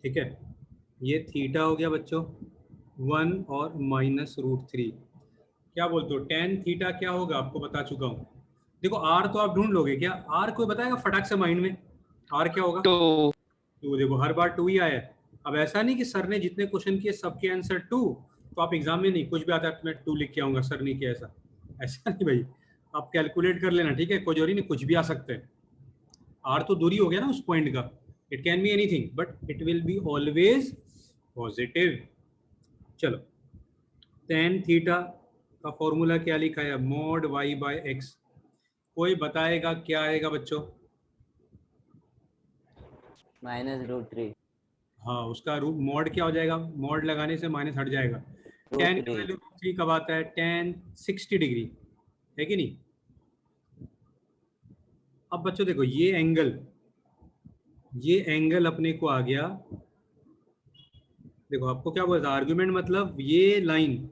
Speaker 1: ठीक है, ये थीटा हो गया बच्चों 1 और -√3। क्या बोलते हो, tan थीटा क्या होगा, आपको बता चुका हूँ। देखो आर तो आप ढूंढ लोगे क्या? आर कोई बताएगा फटाक से माइंड में, आर क्या होगा?
Speaker 6: 2,
Speaker 1: तो देखो हर बार 2 ही आया है। अब ऐसा नहीं कि सर ने जितने क्वेश्चन किए सबके आंसर 2, तो आप एग्जाम में नहीं कुछ भी आता है तो मैं 2 लिख के आऊंगा, सर नहीं किया ऐसा, ऐसा नहीं भाई, आप कैलकुलेट कर लेना, ठीक है, कोई जरूरी नहीं, कुछ भी आ सकते हैं। आर तो दूरी हो गया ना उस पॉइंट का, it can be anything but it will be always positive. चलो, tan थीटा का फॉर्मूला क्या लिखा है, मॉड y बाय एक्स। कोई बताएगा क्या आएगा बच्चों?
Speaker 4: -√3
Speaker 1: हाँ, उसका रूट मॉड क्या हो जाएगा, मॉड लगाने से माइनस हट जाएगा। tan का
Speaker 4: √3
Speaker 1: वैल्यू 3 कब आता है, tan 60 डिग्री, है कि नहीं? अब बच्चों देखो ये एंगल अपने को आ गया। देखो आपको क्या बोला था आर्गुमेंट, मतलब ये लाइन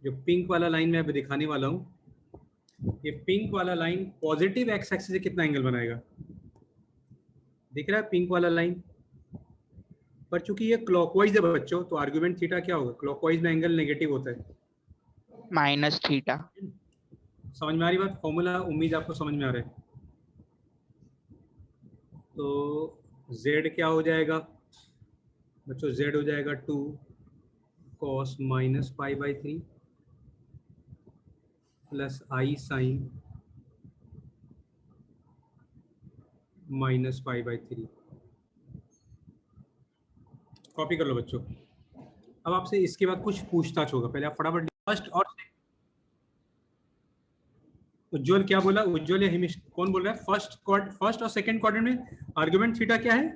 Speaker 1: जो पिंक वाला लाइन मैं अभी दिखाने वाला हूँ, ये पिंक वाला लाइन पॉजिटिव एक्स एक्सिस से कितना एंगल बनाएगा, दिख रहा है पिंक वाला लाइन? पर चूंकि ये क्लॉकवाइज है बच्चों, तो आर्गुमेंट थीटा क्या होगा, क्लॉकवाइज में एंगल नेगेटिव होता है।
Speaker 6: -θ।
Speaker 1: समझ में आ रही बात, फॉर्मूला उम्मीद आपको समझ में आ रहा है। तो z क्या हो जाएगा बच्चों, z हो जाएगा 2 cos -π/3 plus i sin -π/3। Copy कर लो बच्चों। अब आपसे इसके बाद कुछ पूछताछ होगा, पहले आप फटाफट फर्स्ट और उज्जवल क्या बोला, उज्जवल या हिमेश कौन बोल रहा है? फर्स्ट और सेकंड क्वाड्रेंट में आर्गुमेंट थीटा क्या है,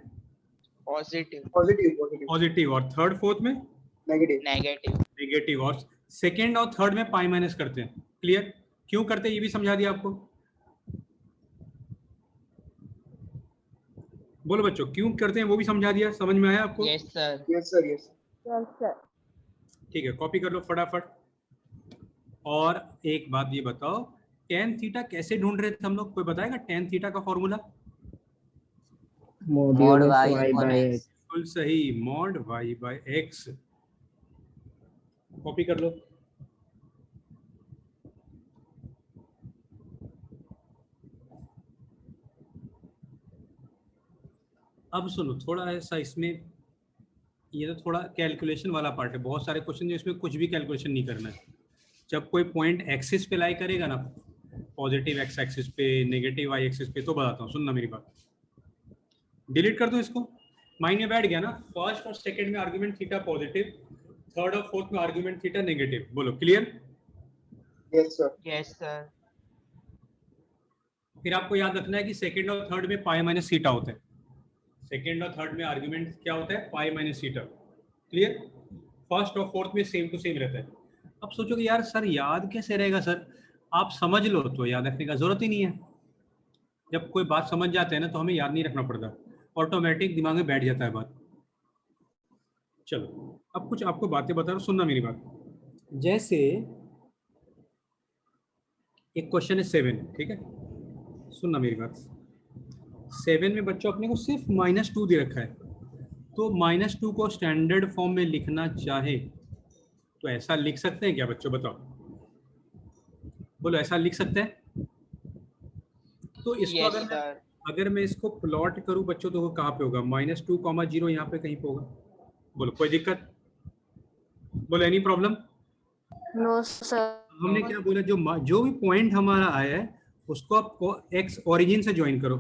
Speaker 6: पॉजिटिव।
Speaker 3: पॉजिटिव
Speaker 1: पॉजिटिव, और थर्ड फोर्थ में
Speaker 3: नेगेटिव
Speaker 6: नेगेटिव।
Speaker 1: नेगेटिव, और सेकंड और थर्ड में पाई माइनस करते हैं। क्लियर? क्यों करते हैं ये भी समझा दिया आपको। बोलो बच्चों क्यों करते हैं वो भी समझा दिया, समझ में आया आपको?
Speaker 6: Yes sir.
Speaker 3: Yes sir yes
Speaker 5: yes sir.
Speaker 1: ठीक है, कॉपी कर लो फटाफट। और एक बात ये बताओ, tan थीटा कैसे ढूंढ रहे थे हम लोग, कोई बताएगा tan थीटा का formula?
Speaker 2: Modulus
Speaker 4: y
Speaker 2: y
Speaker 4: upon
Speaker 2: by
Speaker 4: x।
Speaker 2: X.
Speaker 1: बिल्कुल सही, mod y by x. Copy कर लो। अब सुनो, थोड़ा ऐसा इसमें, ये तो थोड़ा कैलकुलेशन वाला पार्ट है, बहुत सारे क्वेश्चन जो इसमें कुछ भी कैलकुलेशन नहीं करना है। जब कोई पॉइंट एक्सिस पे लाई करेगा ना, पॉजिटिव एक्स एक्सिस पे, नेगेटिव वाई एक्सिस पे, तो बताता हूँ, सुनना मेरी बात। डिलीट कर दो इसको, माइंड में बैठ गया ना। फर्स्ट और सेकंड में आर्गुमेंट थीटा पॉजिटिव, थर्ड और फोर्थ में आर्गुमेंट थीटा नेगेटिव। बोलो clear?
Speaker 3: Yes sir
Speaker 6: yes sir.
Speaker 1: फिर आपको याद रखना है कि सेकंड और थर्ड में पाई माइनस थीटा होता है। सेकंड और थर्ड में आर्गुमेंट क्या होता है, pi minus theta. Clear? First और फोर्थ में सेम टू सेम रहता है। अब सोचो कि यार सर याद कैसे रहेगा, सर आप समझ लो तो याद रखने का जरूरत ही नहीं है। जब कोई बात समझ जाते हैं ना तो हमें याद नहीं रखना पड़ता, ऑटोमेटिक दिमाग में बैठ जाता है बात। चलो अब कुछ आपको बातें बता रहा हूं, सुनना मेरी बात। जैसे एक क्वेश्चन है 7, ठीक है, सुनना मेरी बात। 7 में बच्चों अपने को सिर्फ -2 दे रखा है, तो -2 को स्टैंडर्ड फॉर्म में लिखना चाहे तो ऐसा लिख सकते हैं क्या बच्चों, बताओ? बोलो ऐसा लिख सकते हैं? तो इसको
Speaker 6: यस सर।
Speaker 1: अगर मैं इसको प्लॉट करूं बच्चों, तो वो कहाँ पे होगा, -2, 0 यहाँ पे कहीं पे होगा। बोलो कोई दिक्कत? बोलो एनी प्रॉब्लम?
Speaker 5: No sir.
Speaker 1: हमने क्या बोला, जो भी पॉइंट हमारा आया है उसको आप एक्स ओरिजिन से ज्वाइन करो,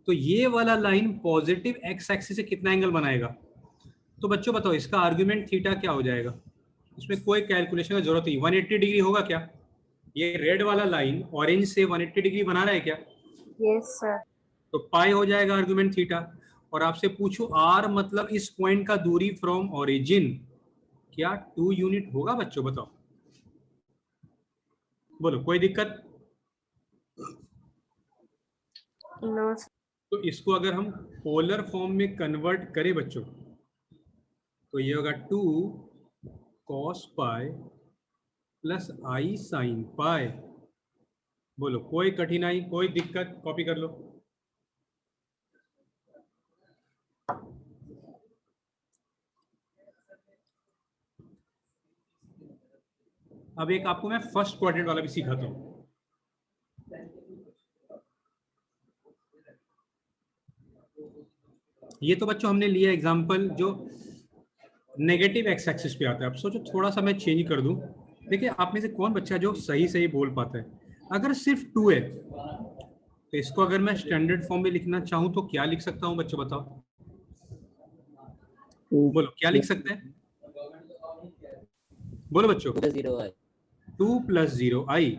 Speaker 1: तो ये वाला लाइन पॉजिटिव एक्स एक्सिस से कितना एंगल बनाएगा। तो बच्चों बताओ इसका आर्गुमेंट थीटा क्या हो जाएगा, इसमें कोई कैलकुलेशन की जरूरत नहीं। 180 डिग्री होगा क्या, ये रेड वाला लाइन ऑरेंज से 180 डिग्री बना रहा है क्या?
Speaker 5: Yes sir.
Speaker 1: तो पाई हो जाएगा आर्गुमेंट थीटा। और आपसे पूछो आर मतलब इस पॉइंट का दूरी फ्रॉम ओरिजिन, क्या 2 यूनिट होगा बच्चों, बताओ? बोलो कोई दिक्कत?
Speaker 5: नो।
Speaker 1: तो इसको अगर हम पोलर फॉर्म में कन्वर्ट करें बच्चों, तो ये होगा 2 cos pi plus i sin पाई। बोलो कोई कठिनाई, कोई दिक्कत? कॉपी कर लो। अब एक आपको मैं फर्स्ट क्वाड्रेंट वाला भी सिखाता हूं। ये तो बच्चों हमने लिया एग्जांपल जो नेगेटिव एक्स एक्सिस पे आता है। अब सोचो थोड़ा सा मैं चेंज कर दूं। देखिए आप में से कौन बच्चा जो सही सही बोल पाता है? अगर सिर्फ 2 है तो इसको अगर मैं स्टैंडर्ड फॉर्म में लिखना चाहूं तो क्या लिख सकता हूं बच्चों, बताओ? बोलो क्या लिख सकते हैं? बोलो बच्चों।
Speaker 4: 0 है।
Speaker 1: 2 + 0i।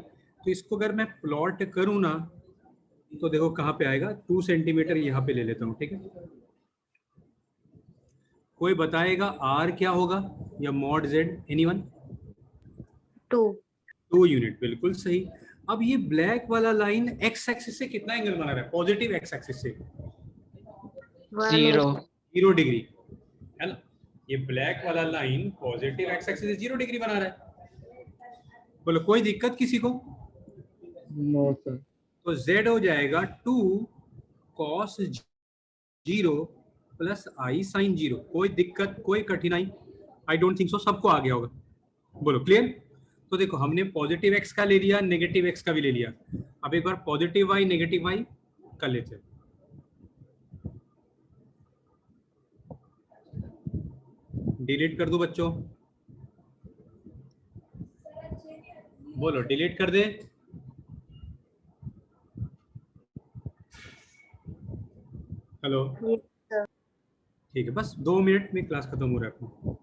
Speaker 1: तो इसको अगर मैं प्लॉट करूं ना तो देखो कहाँ पे आएगा, 2 सेंटीमीटर यहाँ पे ले लेता हूँ, ठीक है? कोई बताएगा आर क्या होगा या मॉड जेड? एनीवन?
Speaker 5: 2.
Speaker 1: 2 यूनिट, बिल्कुल सही। अब ये ब्लैक वाला लाइन एक्स एक्सिस से कितना एंगल बना रहा है? पॉजिटिव एक्स एक्सिस से
Speaker 6: 0
Speaker 1: 0 डिग्री, है ना? ये ब्लैक वाला लाइन पॉजिटिव एक्स एक्सिस से 0 डिग्री बना रहा है। बोलो कोई दिक्कत किसी को?
Speaker 2: No sir.
Speaker 1: तो z हो जाएगा 2 cos 0 + i sin 0। कोई दिक्कत, कोई कठिनाई? आई डोंट थिंक सो, सबको आ गया होगा। बोलो क्लियर? तो देखो हमने पॉजिटिव एक्स का ले लिया, नेगेटिव एक्स का भी ले लिया। अब एक बार पॉजिटिव वाई नेगेटिव वाई कर लेते हैं। डिलीट कर दो बच्चों, बोलो डिलीट कर दे। Hello,
Speaker 5: Yes, sir.
Speaker 1: ठीक है, बस 2 मिनट में क्लास खत्म हो रहा है अपना।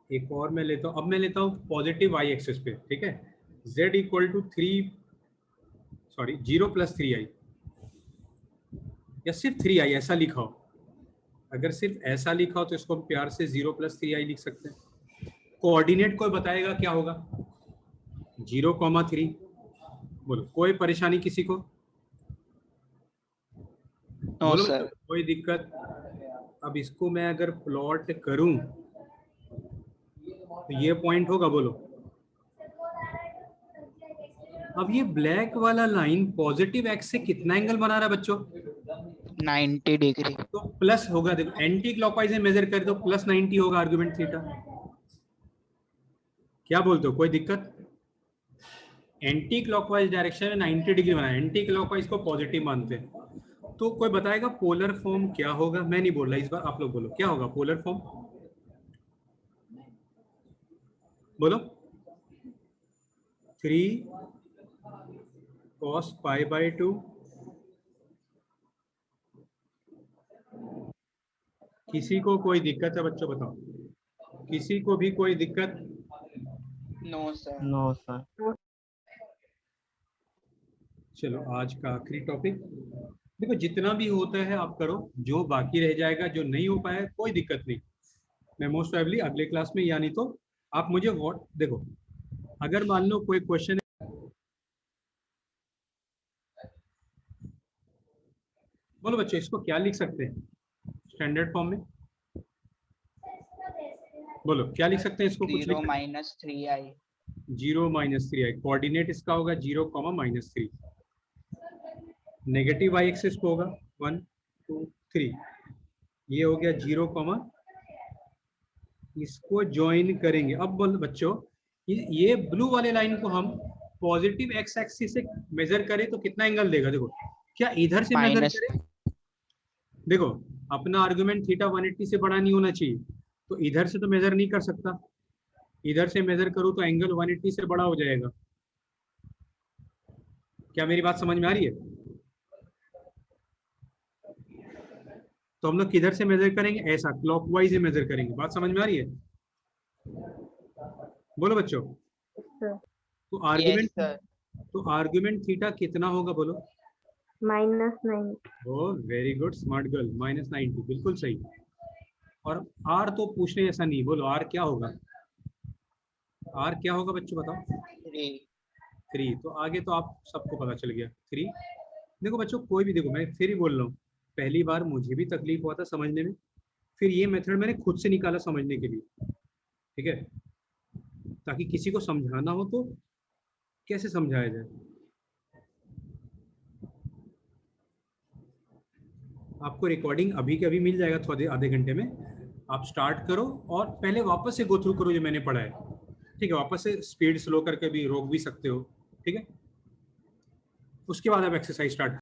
Speaker 1: एक और मैं लेता हूँ, अब मैं लेता हूँ पॉजिटिव वाई एक्सिस पे, ठीक है? z = 0 + 3i या सिर्फ 3i ऐसा लिखा हो। अगर सिर्फ ऐसा लिखा हो तो इसको हम प्यार से 0 + 3i लिख सकते हैं। कोऑर्डिनेट कोई बताएगा क्या होगा? 0,3। बोलो कोई परेशानी किसी को?
Speaker 6: नो
Speaker 1: बोलो
Speaker 6: सर।
Speaker 1: बच्चों, कोई दिक्कत? अब इसको मैं अगर प्लॉट करूं तो ये पॉइंट होगा, बोलो। अब ये ब्लैक वाला लाइन पॉजिटिव एक्स से कितना एंगल बना रहा है बच्चों?
Speaker 6: 90 डिग्री।
Speaker 1: तो प्लस होगा, देखो एंटी क्लॉकवाइज में मेजर कर दो, +90 होगा आर्गुमेंट थीटा। क्या बोलते हो, कोई दिक्कत? एंटी क्लॉकवाइज डायरेक्शन में 90 डिग्री बनाया, एंटी क्लॉकवाइज को पॉजिटिव मानते हैं। तो कोई बताएगा पोलर फॉर्म क्या होगा? मैं नहीं बोल रहा, इस बार आप लोग बोलो क्या होगा पोलर फॉर्म? बोलो। 3 cos π/2। किसी को कोई दिक्कत है बच्चों, बताओ? किसी को भी कोई दिक्कत?
Speaker 6: No sir.
Speaker 2: No sir.
Speaker 1: चलो आज का आखिरी टॉपिक। देखो जितना भी होता है आप करो, जो बाकी रह जाएगा, जो नहीं हो पाया कोई दिक्कत नहीं, मैं मोस्ट प्रोबेबली अगले क्लास में, यानी तो आप मुझे देखो अगर मान लो कोई क्वेश्चन, बोलो बच्चों इसको क्या लिख सकते हैं स्टैंडर्ड फॉर्म में? बोलो क्या लिख सकते हैं इसको? कुछ
Speaker 6: 0 - 3i।
Speaker 1: 0 - 3i। कोऑर्डिनेट इसका होगा 0, -3। नेगेटिव वाई एक्सिस को होगा 1 2 3। ये हो गया 0, इसको ज्वाइन करेंगे। अब बोलो बच्चों ये ब्लू वाले लाइन को हम पॉजिटिव एक्स एक्सिस से मेजर करें तो कितना एंगल देगा? देखो क्या इधर से मेजर
Speaker 6: माइनस।
Speaker 1: करें? देखो अपना आर्गुमेंट थीटा 180 से बड़ा नहीं होना चाहिए, तो इधर से तो मेजर नहीं कर सकता। इधर से मेजर करूं तो एंगल 180 से बड़ा हो जाएगा। क्या मेरी बात समझ में आ रही है? तो हम लोग किधर से मेजर करेंगे? ऐसा क्लॉकवाइज ही मेजर करेंगे। बात समझ में आ रही है? बोलो बच्चों।
Speaker 5: Sir.
Speaker 1: तो आर्गुमेंट थीटा कितना होगा? बोलो।
Speaker 5: -9.
Speaker 1: ओ वेरी गुड स्मार्ट गर्ल, -90 बिल्कुल सही। और आर तो पूछने जैसा नहीं, बोलो आर क्या होगा? आर क्या होगा बच्चों बताओ? 3। तो आगे तो आप सबको पता चल गया 3। देखो बच्चों कोई भी, देखो मैं फिर ही बोल रहा हूँ, पहली बार मुझे भी तकलीफ हुआ था समझने में, फिर ये मेथड मैंने खुद से निकाला समझने के लिए, ठीक है? ताकि किसी को समझाना हो तो कैसे समझाया जाए। आपको रिकॉर्डिंग अभी के अभी मिल जाएगा थोड़े आधे घंटे में। आप स्टार्ट करो और पहले वापस से गो थ्रू करो जो मैंने पढ़ा है, ठीक है? वापस से स्पीड स्लो करके भी रोक भी सकते हो, ठीक है? उसके बाद आप एक्सरसाइज स्टार्ट